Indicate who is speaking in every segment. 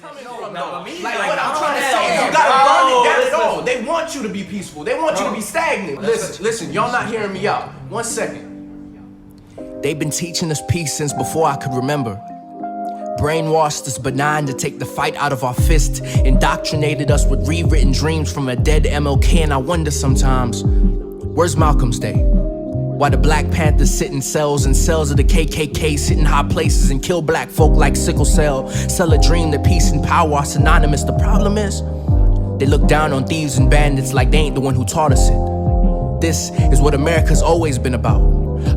Speaker 1: What I'm trying to say is you gotta burn it down at all. They want you to be peaceful. They want you to be stagnant. Listen, y'all not hearing me out. 1 second. They've been teaching us peace since before I could remember. Brainwashed us benign to take the fight out of our fist. Indoctrinated us with rewritten dreams from a dead MLK, and I wonder sometimes, where's Malcolm's Day? Why the Black Panthers sit in cells and cells of the KKK, sit in high places and kill black folk like sickle cell. Sell a dream that peace and power are synonymous. The problem is, they look down on thieves and bandits like they ain't the one who taught us it. This is what America's always been about.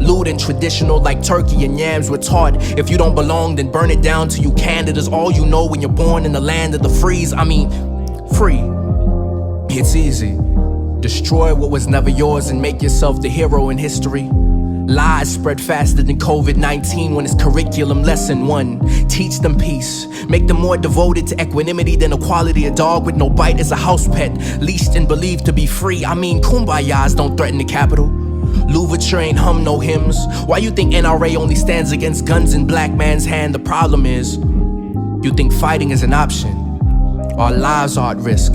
Speaker 1: Lewd and traditional like turkey and yams were taught. If you don't belong, then burn it down till you can. It is all you know when you're born in the land of the frees. I mean, free. It's easy. Destroy what was never yours and make yourself the hero in history. Lies spread faster than COVID-19 when it's curriculum lesson 1. Teach them peace. Make them more devoted to equanimity than equality. A dog with no bite is a house pet, leased and believed to be free. I mean, kumbayas don't threaten the Capitol. Louverture ain't hum no hymns. Why you think NRA only stands against guns in black man's hand? The problem is, you think fighting is an option. Our lives are at risk.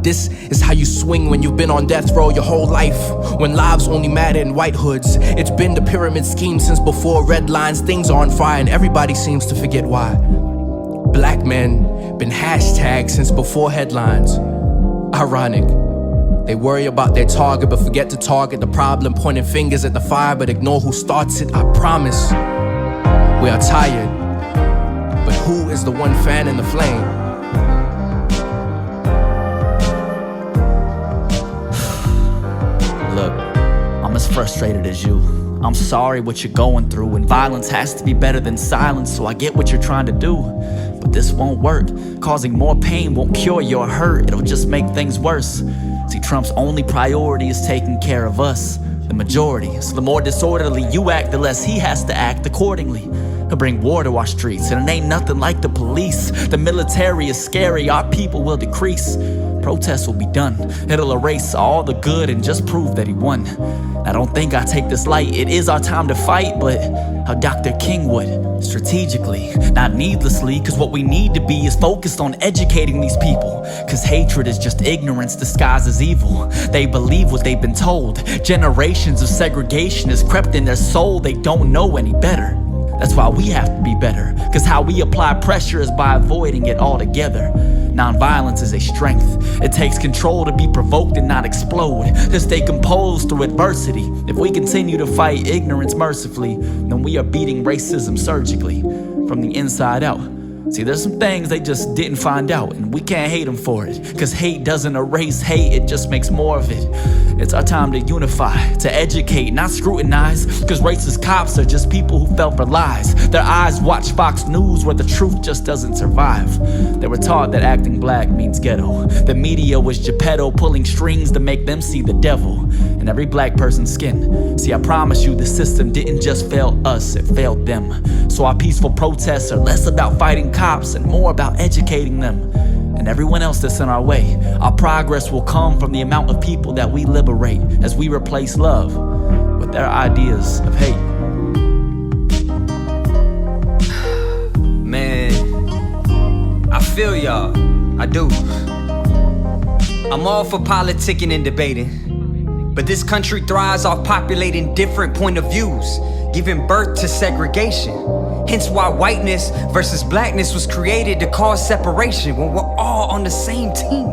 Speaker 1: This is how you swing when you've been on death row your whole life. When lives only matter in white hoods. It's been the pyramid scheme since before red lines. Things are on fire and everybody seems to forget why. Black men been hashtagged since before headlines. Ironic. They worry about their target but forget to target the problem. Pointing fingers at the fire but ignore who starts it. I promise, we are tired. But who is the one fanning the flame?
Speaker 2: Look, I'm as frustrated as you. I'm sorry what you're going through, and violence has to be better than silence, so I get what you're trying to do. But this won't work. Causing more pain won't cure your hurt, it'll just make things worse. See, Trump's only priority is taking care of us, the majority. So the more disorderly you act, the less he has to act accordingly. He'll bring war to our streets, and it ain't nothing like the police. The military is scary, our people will decrease. Protests will be done, it'll erase all the good and just prove that he won. I don't think I take this light, it is our time to fight, but how Dr. King would, strategically, not needlessly, cause what we need to be is focused on educating these people. Cause hatred is just ignorance disguised as evil. They believe what they've been told. Generations of segregation has crept in their soul, they don't know any better. That's why we have to be better, cause how we apply pressure is by avoiding it altogether. Nonviolence is a strength. It takes control to be provoked and not explode, to stay composed through adversity. If we continue to fight ignorance mercifully, then we are beating racism surgically, from the inside out. See, there's some things they just didn't find out, and we can't hate them for it, cause hate doesn't erase hate, it just makes more of it. It's our time to unify, to educate, not scrutinize, cause racist cops are just people who fell for lies. Their eyes watch Fox News where the truth just doesn't survive. They were taught that acting black means ghetto. The media was Geppetto pulling strings to make them see the devil in every black person's skin. See, I promise you the system didn't just fail us, it failed them. So our peaceful protests are less about fighting cops and more about educating them and everyone else that's in our way. Our progress will come from the amount of people that we liberate as we replace love with their ideas of hate.
Speaker 3: Man, I feel y'all, I do. I'm all for politicking and debating, but this country thrives off populating different point of views, giving birth to segregation. Hence why whiteness versus blackness was created to cause separation when we're all on the same team.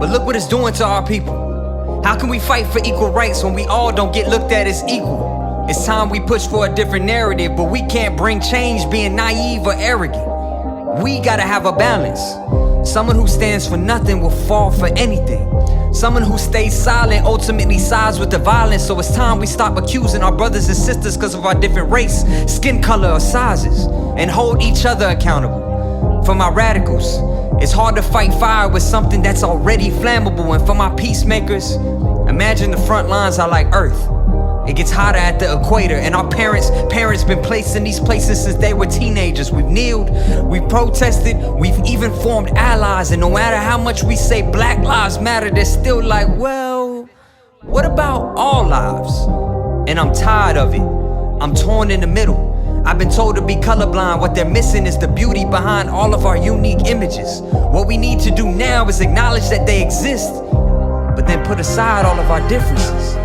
Speaker 3: But look what it's doing to our people. How can we fight for equal rights when we all don't get looked at as equal? It's time we push for a different narrative, but we can't bring change being naive or arrogant. We gotta have a balance. Someone who stands for nothing will fall for anything. Someone who stays silent ultimately sides with the violence. So it's time we stop accusing our brothers and sisters because of our different race, skin color, or sizes, and hold each other accountable. For my radicals, it's hard to fight fire with something that's already flammable. And for my peacemakers, imagine the front lines are like Earth. It gets hotter at the equator, and our parents been placed in these places since they were teenagers. We've kneeled, we've protested, we've even formed allies. And no matter how much we say Black Lives Matter, they're still like, well, what about all lives? And I'm tired of it. I'm torn in the middle. I've been told to be colorblind. What they're missing is the beauty behind all of our unique images. What we need to do now is acknowledge that they exist, but then put aside all of our differences.